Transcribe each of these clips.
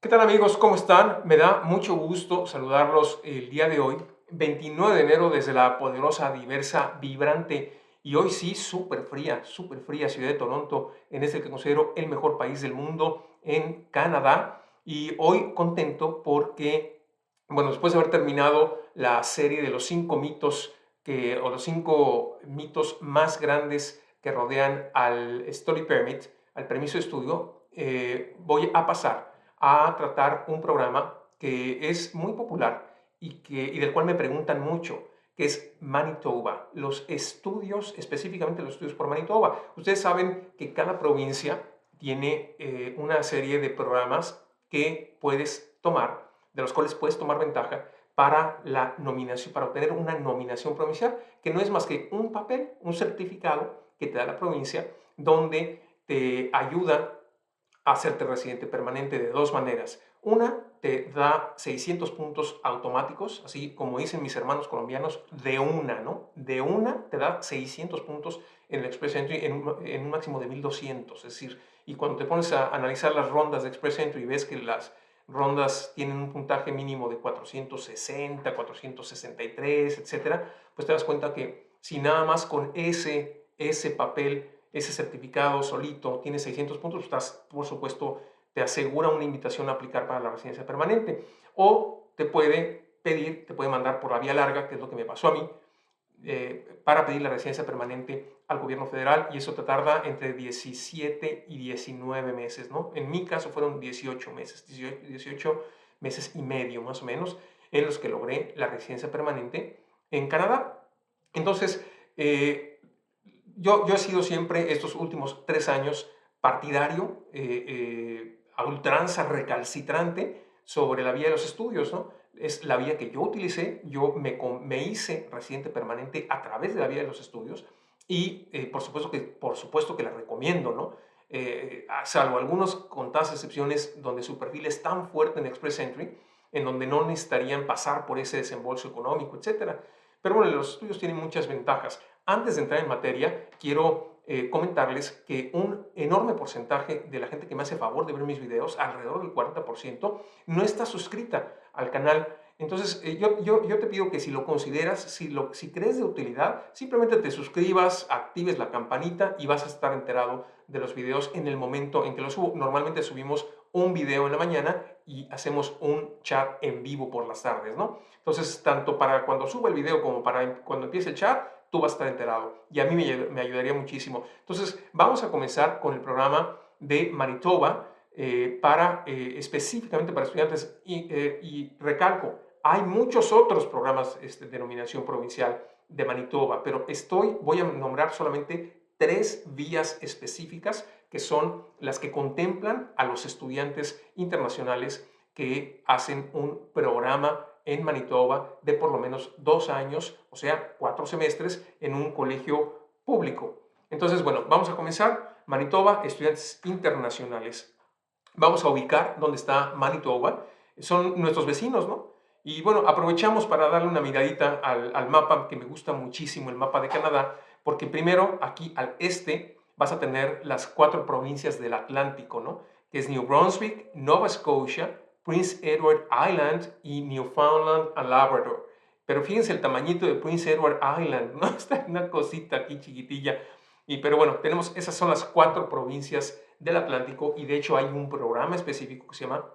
¿Qué tal amigos? ¿Cómo están? Me da mucho gusto saludarlos el día de hoy, 29 de enero, desde la poderosa, diversa, vibrante y hoy sí súper fría ciudad de Toronto, en este que considero el mejor país del mundo, en Canadá. Y hoy contento porque, bueno, después de haber terminado la serie de los 5 mitos o los 5 mitos más grandes que rodean al Study Permit, al permiso de estudio, voy a pasar a tratar un programa que es muy popular y del cual me preguntan mucho, que es Manitoba, los estudios, específicamente los estudios por Manitoba. Ustedes saben que cada provincia tiene una serie de programas que puedes tomar, de los cuales puedes tomar ventaja para la nominación, para obtener una nominación provincial, que no es más que un papel, un certificado que te da la provincia, donde te ayuda a hacerte residente permanente de dos maneras. Una, te da 600 puntos automáticos, así como dicen mis hermanos colombianos, de una, ¿no? De una te da 600 puntos en el Express Entry en un máximo de 1200. Es decir, y cuando te pones a analizar las rondas de Express Entry y ves que las rondas tienen un puntaje mínimo de 460, 463, etcétera, pues te das cuenta que si nada más con ese papel, ese certificado solito tiene 600 puntos, estás, por supuesto, te asegura una invitación a aplicar para la residencia permanente. O te puede pedir, te puede mandar por la vía larga, que es lo que me pasó a mí, para pedir la residencia permanente al gobierno federal, y eso te tarda entre 17 y 19 meses, ¿no? En mi caso fueron 18 meses, 18 meses y medio más o menos, en los que logré la residencia permanente en Canadá. Entonces, yo he sido siempre, estos últimos 3 años, partidario, a ultranza, recalcitrante sobre la vía de los estudios, ¿no? Es la vía que yo utilicé, yo me hice residente permanente a través de la vía de los estudios y por supuesto que la recomiendo, ¿no? Salvo algunas contadas excepciones donde su perfil es tan fuerte en Express Entry, en donde no necesitarían pasar por ese desembolso económico, etcétera. Pero bueno, los estudios tienen muchas ventajas. Antes de entrar en materia, quiero comentarles que un enorme porcentaje de la gente que me hace favor de ver mis videos, alrededor del 40%, no está suscrita al canal. Entonces, yo te pido que si lo consideras, si crees de utilidad, simplemente te suscribas, actives la campanita y vas a estar enterado de los videos en el momento en que los subo. Normalmente subimos un video en la mañana y hacemos un chat en vivo por las tardes, ¿no? Entonces, tanto para cuando suba el video como para cuando empiece el chat, tú vas a estar enterado y a mí me ayudaría muchísimo. Entonces, vamos a comenzar con el programa de Manitoba específicamente para estudiantes y recalco, hay muchos otros programas de nominación provincial de Manitoba, pero voy a nombrar solamente 3 vías específicas que son las que contemplan a los estudiantes internacionales que hacen un programa en Manitoba de por lo menos 2 años, o sea, 4 semestres en un colegio público. Entonces, bueno, vamos a comenzar. Manitoba, estudiantes internacionales. Vamos a ubicar dónde está Manitoba. Son nuestros vecinos, ¿no? Y bueno, aprovechamos para darle una miradita al mapa, que me gusta muchísimo, el mapa de Canadá, porque primero aquí al este vas a tener las 4 provincias del Atlántico, ¿no? Que es New Brunswick, Nova Scotia, Prince Edward Island y Newfoundland and Labrador. Pero fíjense el tamañito de Prince Edward Island, ¿no? Está una cosita aquí chiquitilla. Pero bueno, esas son las 4 provincias del Atlántico y de hecho hay un programa específico que se llama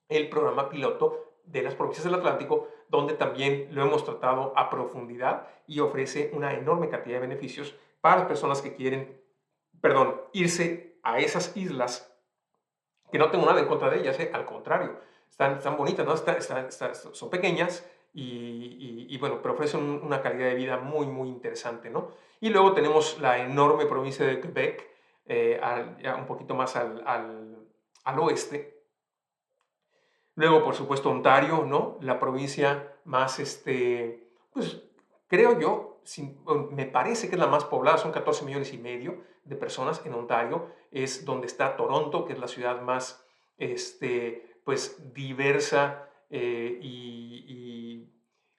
el programa piloto de las provincias del Atlántico, donde también lo hemos tratado a profundidad y ofrece una enorme cantidad de beneficios para las personas que quieren, perdón, irse a esas islas, que no tengo nada en contra de ellas, al contrario, están bonitas, ¿no? Son pequeñas bueno, pero ofrecen una calidad de vida muy, muy interesante, ¿no? Y luego tenemos la enorme provincia de Quebec, ya un poquito más al oeste. Luego, por supuesto, Ontario, ¿no? La provincia más, pues, creo yo, me parece que es la más poblada, son 14 millones y medio de personas en Ontario, es donde está Toronto, que es la ciudad más, pues, diversa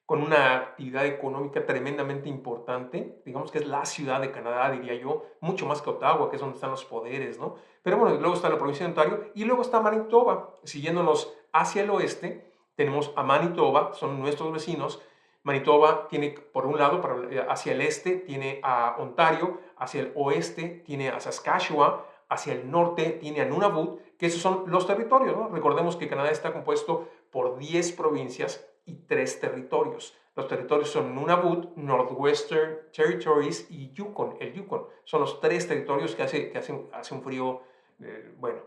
con una actividad económica tremendamente importante. Digamos que es la ciudad de Canadá, diría yo, mucho más que Ottawa, que es donde están los poderes, ¿no? Pero bueno, luego está la provincia de Ontario y luego está Manitoba. Siguiéndonos hacia el oeste, tenemos a Manitoba, son nuestros vecinos. Manitoba tiene, por un lado, hacia el este, tiene a Ontario, hacia el oeste tiene a Saskatchewan, hacia el norte tiene a Nunavut, que esos son los territorios, ¿no? Recordemos que Canadá está compuesto por 10 provincias y 3 territorios. Los territorios son Nunavut, Northwestern Territories y Yukon. El Yukon son los 3 territorios que hace un frío, bueno,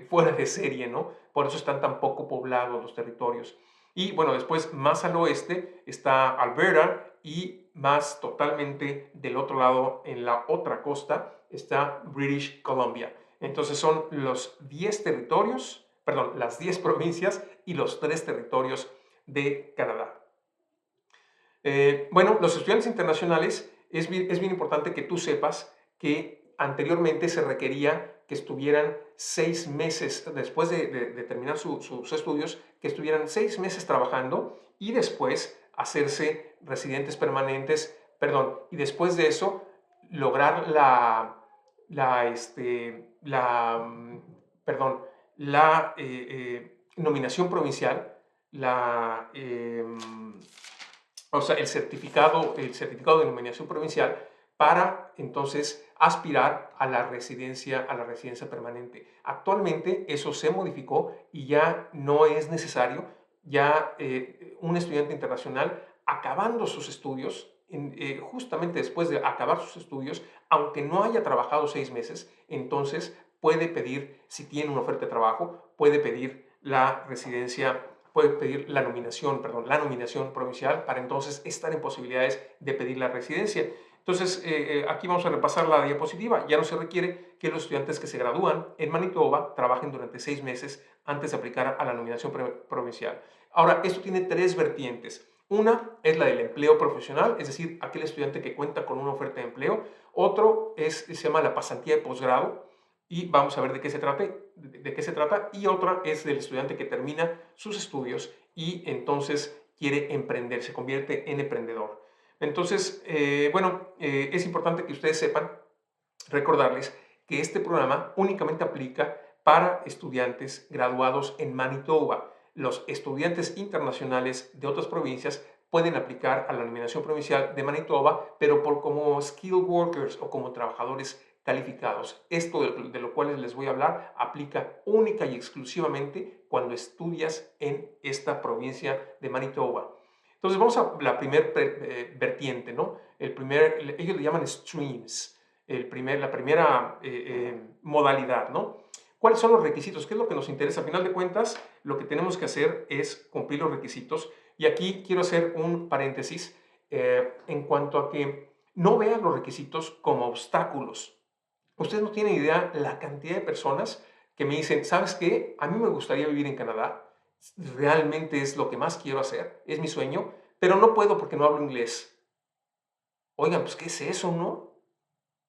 fuera de serie, ¿no? Por eso están tan poco poblados los territorios. Y bueno, después más al oeste está Alberta y más totalmente del otro lado, en la otra costa, está British Columbia. Entonces son los 10 territorios, perdón, las 10 provincias y los 3 territorios de Canadá. Bueno, los estudiantes internacionales es bien importante que tú sepas que anteriormente se requería que estuvieran 6 meses, después de terminar sus estudios, que estuvieran 6 meses trabajando y después hacerse residentes permanentes, perdón, y después de eso lograr perdón, nominación provincial, o sea, el certificado de nominación provincial para entonces aspirar a la residencia permanente. Actualmente eso se modificó y ya no es necesario. Ya un estudiante internacional acabando sus estudios, justamente después de acabar sus estudios, aunque no haya trabajado 6 meses, entonces puede pedir, si tiene una oferta de trabajo, puede pedir la residencia, puede pedir la nominación provincial para entonces estar en posibilidades de pedir la residencia. Entonces, aquí vamos a repasar la diapositiva. Ya no se requiere que los estudiantes que se gradúan en Manitoba trabajen durante 6 meses antes de aplicar a la nominación provincial. Ahora, esto tiene 3 vertientes. Una es la del empleo profesional, es decir, aquel estudiante que cuenta con una oferta de empleo. Otro se llama la pasantía de posgrado, y vamos a ver de qué se trata. Y otra es del estudiante que termina sus estudios y entonces quiere emprender, se convierte en emprendedor. Entonces, es importante que ustedes sepan, recordarles que este programa únicamente aplica para estudiantes graduados en Manitoba. Los estudiantes internacionales de otras provincias pueden aplicar a la nominación provincial de Manitoba, pero como skilled workers o como trabajadores calificados. Esto de lo cual les voy a hablar aplica única y exclusivamente cuando estudias en esta provincia de Manitoba. Entonces vamos a la primera vertiente, ¿no? Ellos le llaman streams, la primera modalidad, ¿no? ¿Cuáles son los requisitos? ¿Qué es lo que nos interesa? A final de cuentas, lo que tenemos que hacer es cumplir los requisitos. Y aquí quiero hacer un paréntesis en cuanto a que no vean los requisitos como obstáculos. Ustedes no tienen idea la cantidad de personas que me dicen, ¿sabes qué? A mí me gustaría vivir en Canadá, realmente es lo que más quiero hacer, es mi sueño, pero no puedo porque no hablo inglés. Oigan, pues, ¿qué es eso, no?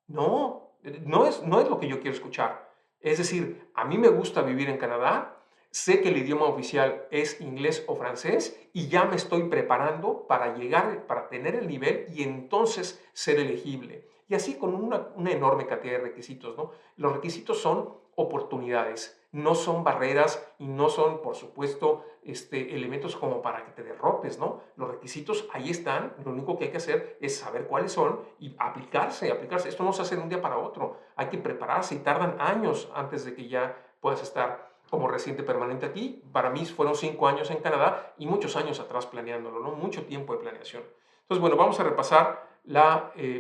No es lo que yo quiero escuchar. Es decir, a mí me gusta vivir en Canadá, sé que el idioma oficial es inglés o francés y ya me estoy preparando para llegar, para tener el nivel y entonces ser elegible. Y así con una enorme cantidad de requisitos, ¿no? Los requisitos son oportunidades, no son barreras y no son, por supuesto, elementos como para que te derrotes, ¿no? Los requisitos ahí están, lo único que hay que hacer es saber cuáles son y aplicarse. Esto no se hace de un día para otro, hay que prepararse y tardan años antes de que ya puedas estar como residente permanente aquí. Para mí fueron 5 años en Canadá y muchos años atrás planeándolo, ¿no? Mucho tiempo de planeación. Entonces, bueno, vamos a repasar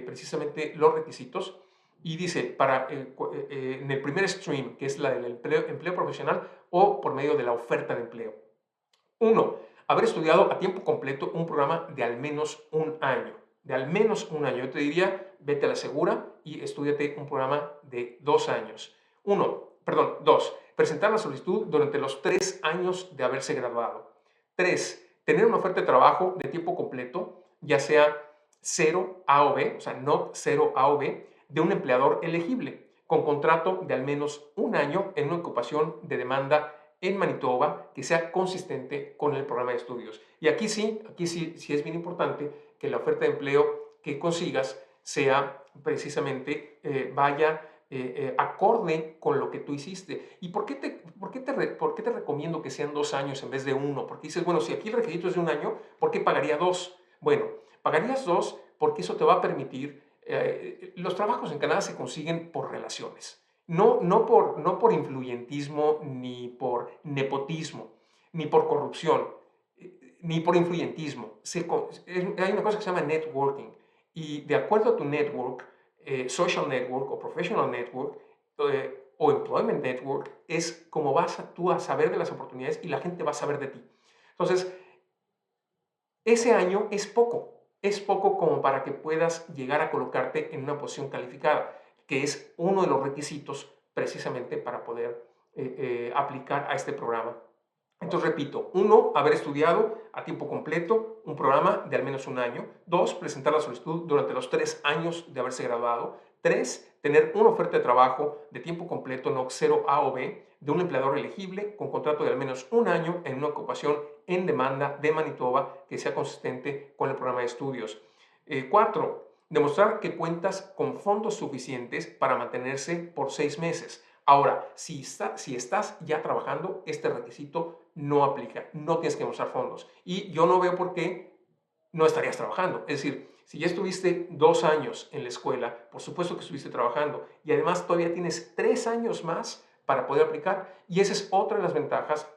precisamente los requisitos. Y dice, en el primer stream, que es la del empleo profesional o por medio de la oferta de empleo. 1. Haber estudiado a tiempo completo un programa de al menos un año. De al menos un año. Yo te diría, vete a la segura y estúdiate un programa de 2 años. 2. Presentar la solicitud durante los 3 años de haberse graduado. 3. Tener una oferta de trabajo de tiempo completo, ya sea 0 A o B, o sea, no 0 A o B, de un empleador elegible, con contrato de al menos un año en una ocupación de demanda en Manitoba que sea consistente con el programa de estudios. Y aquí sí es bien importante que la oferta de empleo que consigas sea precisamente, vaya acorde con lo que tú hiciste. ¿Y por qué te recomiendo que sean 2 años en vez de uno? Porque dices, bueno, si aquí el requisito es de un año, ¿por qué pagaría dos? Bueno, pagarías dos porque eso te va a permitir, los trabajos en Canadá se consiguen por relaciones. No por influyentismo, ni por nepotismo, ni por corrupción, ni por influyentismo. Hay una cosa que se llama networking. Y de acuerdo a tu network, social network o professional network, o employment network, es como tú a saber de las oportunidades y la gente va a saber de ti. Entonces, ese año es poco como para que puedas llegar a colocarte en una posición calificada, que es uno de los requisitos precisamente para poder aplicar a este programa. Entonces, repito, uno, haber estudiado a tiempo completo un programa de al menos un año. Dos, presentar la solicitud durante los 3 años de haberse graduado. Tres, tener una oferta de trabajo de tiempo completo, no 0 A o B, de un empleador elegible con contrato de al menos un año en una ocupación en demanda de Manitoba que sea consistente con el programa de estudios. Cuatro, demostrar que cuentas con fondos suficientes para mantenerse por 6 meses. Ahora, si estás ya trabajando, este requisito no aplica, no tienes que mostrar fondos. Y yo no veo por qué no estarías trabajando. Es decir, si ya estuviste 2 años en la escuela, por supuesto que estuviste trabajando y además todavía tienes 3 años más para poder aplicar. Y esa es otra de las ventajas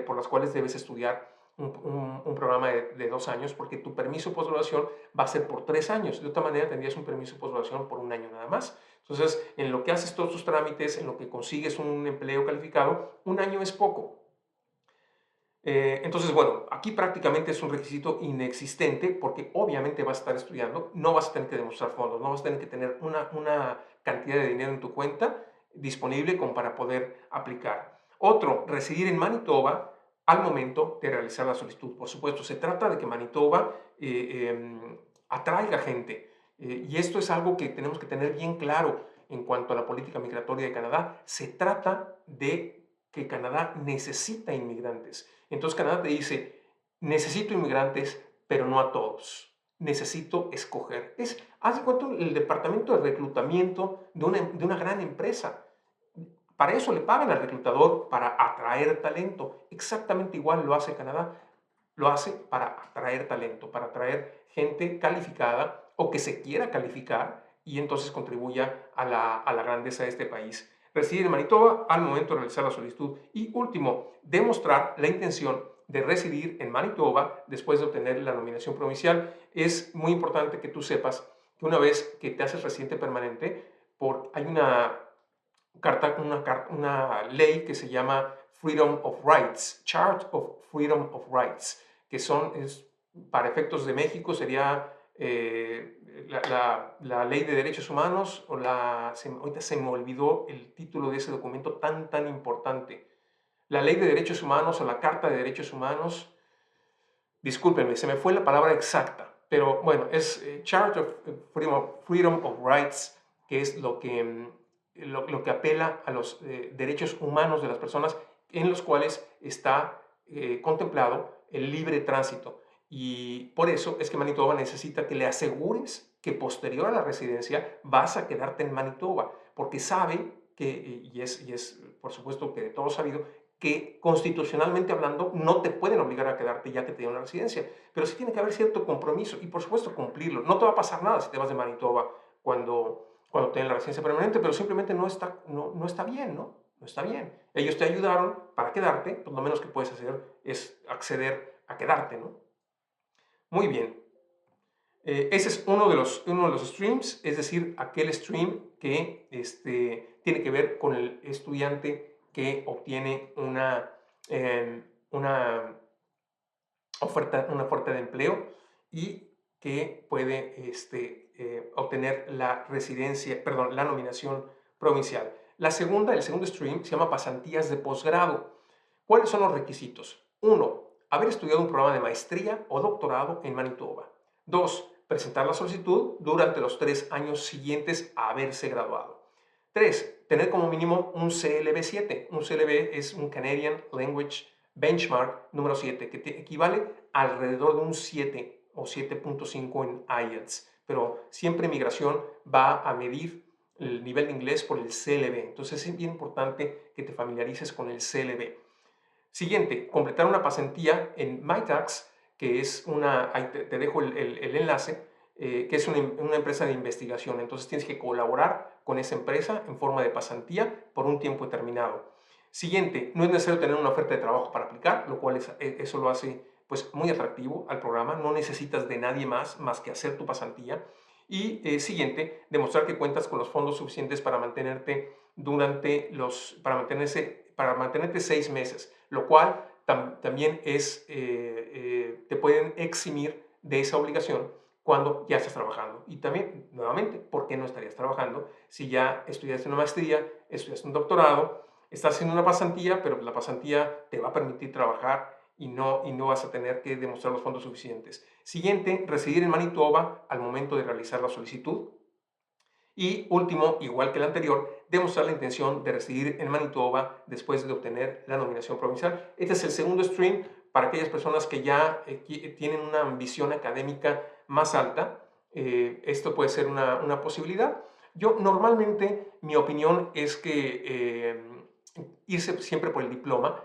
por las cuales debes estudiar un programa de 2 años, porque tu permiso de posgraduación va a ser por 3 años. De otra manera, tendrías un permiso de posgraduación por un año nada más. Entonces, en lo que haces todos tus trámites, en lo que consigues un empleo calificado, un año es poco. Entonces, bueno, aquí prácticamente es un requisito inexistente porque obviamente vas a estar estudiando, no vas a tener que demostrar fondos, no vas a tener que tener una cantidad de dinero en tu cuenta disponible como para poder aplicar. Otro, residir en Manitoba al momento de realizar la solicitud. Por supuesto, se trata de que Manitoba atraiga gente, y esto es algo que tenemos que tener bien claro en cuanto a la política migratoria de Canadá. Se trata de que Canadá necesita inmigrantes. Entonces Canadá te dice, necesito inmigrantes, pero no a todos. Necesito escoger. Haz de cuenta el departamento de reclutamiento de una gran empresa. Para eso le pagan al reclutador, para atraer talento. Exactamente igual lo hace Canadá. Lo hace para atraer talento, para atraer gente calificada o que se quiera calificar y entonces contribuya a la grandeza de este país. Residir en Manitoba al momento de realizar la solicitud. Y último, demostrar la intención de residir en Manitoba después de obtener la nominación provincial. Es muy importante que tú sepas que una vez que te haces residente permanente, hay una ley que se llama Freedom of Rights, Chart of Freedom of Rights, que para efectos de México sería la Ley de Derechos Humanos, ahorita se me olvidó el título de ese documento tan importante. La Ley de Derechos Humanos o la Carta de Derechos Humanos, discúlpenme, se me fue la palabra exacta, pero bueno, es Chart of Freedom of Rights, que es lo que apela a los derechos humanos de las personas, en los cuales está contemplado el libre tránsito. Y por eso es que Manitoba necesita que le asegures que posterior a la residencia vas a quedarte en Manitoba, porque sabe que, y es por supuesto que de todo sabido, que constitucionalmente hablando no te pueden obligar a quedarte ya que te dieron la residencia, pero sí tiene que haber cierto compromiso y por supuesto cumplirlo. No te va a pasar nada si te vas de Manitoba cuando te den la residencia permanente, pero simplemente no está bien, ¿no? No está bien. Ellos te ayudaron para quedarte, pues lo menos que puedes hacer es acceder a quedarte, ¿no? Muy bien. Ese es uno de los streams, es decir, aquel stream que tiene que ver con el estudiante que obtiene una oferta de empleo y que puede obtener la nominación provincial. El segundo stream se llama pasantías de posgrado. ¿Cuáles son los requisitos? 1. Haber estudiado un programa de maestría o doctorado en Manitoba. 2. Presentar la solicitud durante los 3 años siguientes a haberse graduado. 3, tener como mínimo un CLB 7. Un CLB es un Canadian Language Benchmark número 7, que equivale alrededor de un 7 o 7.5 en IELTS. Pero siempre migración va a medir el nivel de inglés por el CLB. Entonces es bien importante que te familiarices con el CLB. Siguiente, completar una pasantía en MyTax, que es una, ahí te dejo el enlace, que es una empresa de investigación. Entonces tienes que colaborar con esa empresa en forma de pasantía por un tiempo determinado. Siguiente, no es necesario tener una oferta de trabajo para aplicar, lo cual eso lo hace pues, muy atractivo al programa. No necesitas de nadie más que hacer tu pasantía. Y siguiente, demostrar que cuentas con los fondos suficientes para mantenerte para mantenerte 6 meses, lo cual también te pueden eximir de esa obligación cuando ya estás trabajando. Y también, nuevamente, ¿por qué no estarías trabajando si ya estudiaste una maestría, estudiaste un doctorado, estás haciendo una pasantía, pero la pasantía te va a permitir trabajar y no vas a tener que demostrar los fondos suficientes? Siguiente, residir en Manitoba al momento de realizar la solicitud. Y último, igual que el anterior, demostrar la intención de residir en Manitoba después de obtener la nominación provincial. Este es el segundo stream para aquellas personas que ya tienen una ambición académica más alta. Esto puede ser una posibilidad. Yo normalmente, mi opinión es que irse siempre por el diploma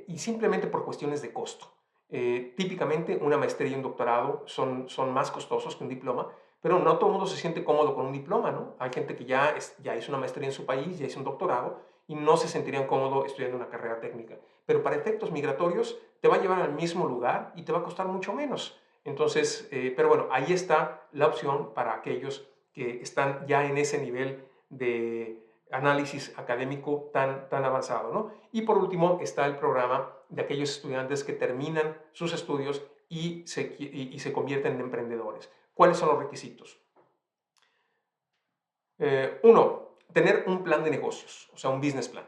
y simplemente por cuestiones de costo. Típicamente una maestría y un doctorado son más costosos que un diploma, pero no todo el mundo se siente cómodo con un diploma, ¿no? Hay gente que ya hizo una maestría en su país, ya hizo un doctorado y no se sentirían cómodos estudiando una carrera técnica. Pero para efectos migratorios te va a llevar al mismo lugar y te va a costar mucho menos. Entonces, pero bueno, ahí está la opción para aquellos que están ya en ese nivel de análisis académico tan avanzado, ¿no? Y por último está el programa de aquellos estudiantes que terminan sus estudios y se convierten en emprendedores. ¿Cuáles son los requisitos? 1. Tener un plan de negocios, o sea, un business plan.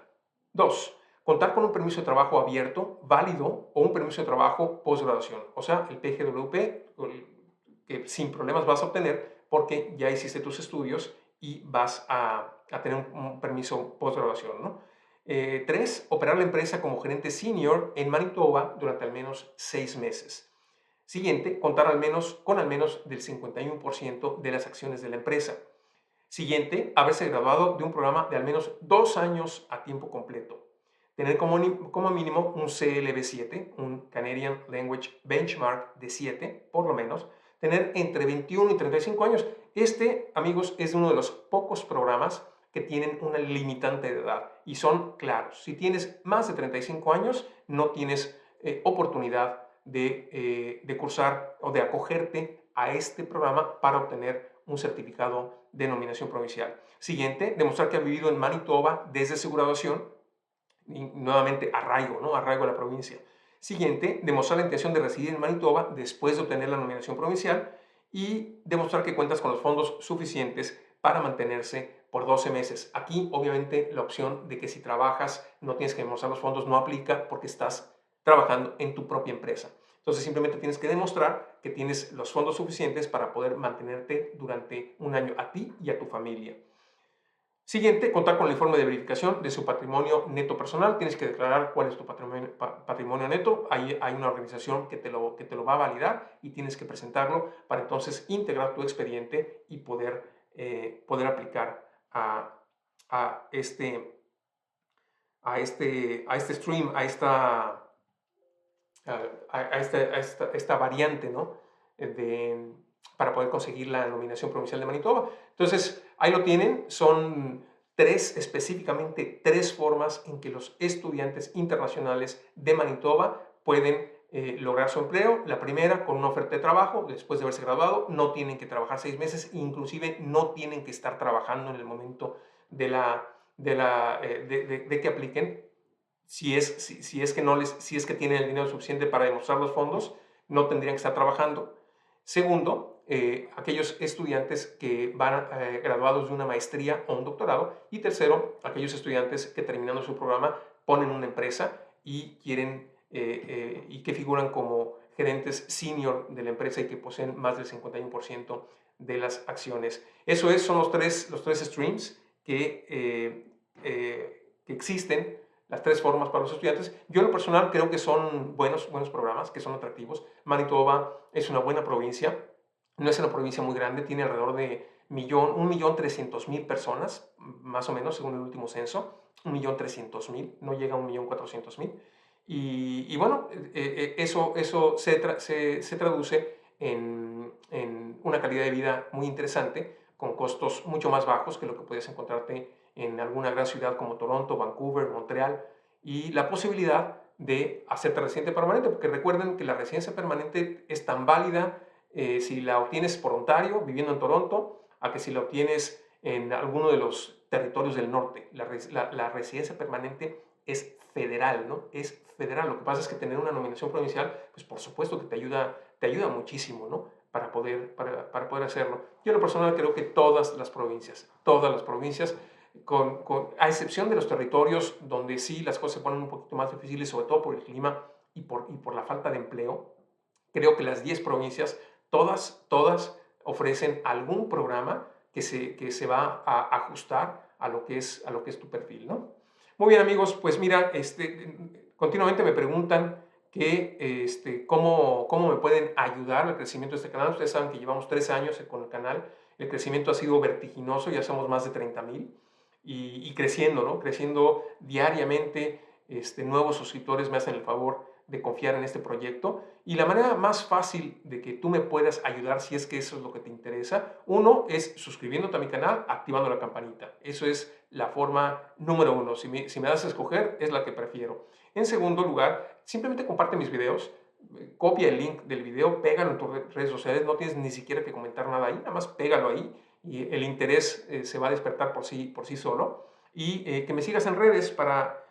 2. Contar con un permiso de trabajo abierto, válido o un permiso de trabajo postgraduación, o sea, el PGWP, que sin problemas vas a obtener porque ya hiciste tus estudios y vas a tener un permiso postgraduación, ¿no? 3. Operar la empresa como gerente senior en Manitoba durante al menos 6 meses. Siguiente, contar con al menos del 51% de las acciones de la empresa. Siguiente, haberse graduado de un programa de al menos 2 años a tiempo completo. Tener como mínimo un CLB 7, un Canadian Language Benchmark de 7, por lo menos. Tener entre 21 y 35 años. Este, amigos, es uno de los pocos programas que tienen una limitante de edad y son claros. Si tienes más de 35 años, no tienes oportunidad de cursar o de acogerte a este programa para obtener un certificado de nominación provincial. Siguiente, demostrar que ha vivido en Manitoba desde su graduación. Y nuevamente, arraigo, ¿no? Arraigo a la provincia. Siguiente, demostrar la intención de residir en Manitoba después de obtener la nominación provincial y demostrar que cuentas con los fondos suficientes para mantenerse por 12 meses. Aquí, obviamente, la opción de que si trabajas no tienes que demostrar los fondos no aplica porque estás trabajando en tu propia empresa. Entonces, simplemente tienes que demostrar que tienes los fondos suficientes para poder mantenerte durante un año a ti y a tu familia. Siguiente, contar con el informe de verificación de su patrimonio neto personal. Tienes que declarar cuál es tu patrimonio neto. Hay una organización que te lo va a validar y tienes que presentarlo para entonces integrar tu expediente y poder aplicar a este stream, esta variante, ¿no? Para poder conseguir la nominación provincial de Manitoba. Entonces, ahí lo tienen, son específicamente tres formas en que los estudiantes internacionales de Manitoba pueden lograr su empleo. La primera, con una oferta de trabajo, después de haberse graduado, no tienen que trabajar 6 meses, inclusive no tienen que estar trabajando en el momento de que apliquen. Si es que tienen el dinero suficiente para demostrar los fondos, no tendrían que estar trabajando. Segundo, aquellos estudiantes que van graduados de una maestría o un doctorado. Y tercero, aquellos estudiantes que terminando su programa ponen una empresa y y que figuran como gerentes senior de la empresa y que poseen más del 51% de las acciones. Son los tres streams que existen las tres formas para los estudiantes. Yo en lo personal creo que son buenos programas, que son atractivos. Manitoba es una buena provincia, no es una provincia muy grande, tiene alrededor de 1.300.000 personas, más o menos, según el último censo. 1.300.000, no llega a 1.400.000. Y bueno, eso se traduce en una calidad de vida muy interesante, con costos mucho más bajos que lo que puedes encontrarte en alguna gran ciudad como Toronto, Vancouver, Montreal, y la posibilidad de hacerte residente permanente, porque recuerden que la residencia permanente es tan válida si la obtienes por Ontario, viviendo en Toronto, a que si la obtienes en alguno de los territorios del norte. La residencia permanente es federal, ¿no? Es federal. Lo que pasa es que tener una nominación provincial, pues por supuesto que te ayuda muchísimo, ¿no? Para poder hacerlo. Yo en lo personal creo que todas las provincias, a excepción de los territorios donde sí las cosas se ponen un poquito más difíciles, sobre todo por el clima y por la falta de empleo, creo que las 10 provincias, todas ofrecen algún programa que se va a ajustar a lo que es tu perfil, ¿no? Muy bien, amigos, pues mira, continuamente me preguntan cómo me pueden ayudar al crecimiento de este canal. Ustedes saben que llevamos 3 años con el canal. El crecimiento ha sido vertiginoso, ya somos más de 30,000 y creciendo, ¿no? Creciendo diariamente. Nuevos suscriptores me hacen el favor de confiar en este proyecto. Y la manera más fácil de que tú me puedas ayudar, si es que eso es lo que te interesa, uno es suscribiéndote a mi canal, activando la campanita. Eso es la forma número uno. Si me das a escoger, es la que prefiero. En segundo lugar, simplemente comparte mis videos, copia el link del video, pégalo en tus redes sociales, no tienes ni siquiera que comentar nada ahí, nada más pégalo ahí y el interés se va a despertar por sí solo. Y que me sigas en redes para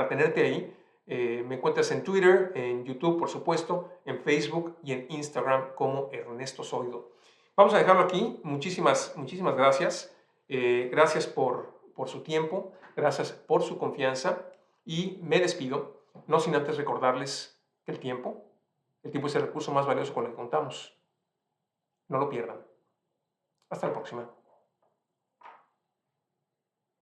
tenerte ahí. Me encuentras en Twitter, en YouTube, por supuesto, en Facebook y en Instagram como Ernesto Zoido. Vamos a dejarlo aquí. Muchísimas gracias. Gracias por su tiempo, gracias por su confianza y me despido, no sin antes recordarles que el tiempo es el recurso más valioso con el que contamos. No lo pierdan. Hasta la próxima.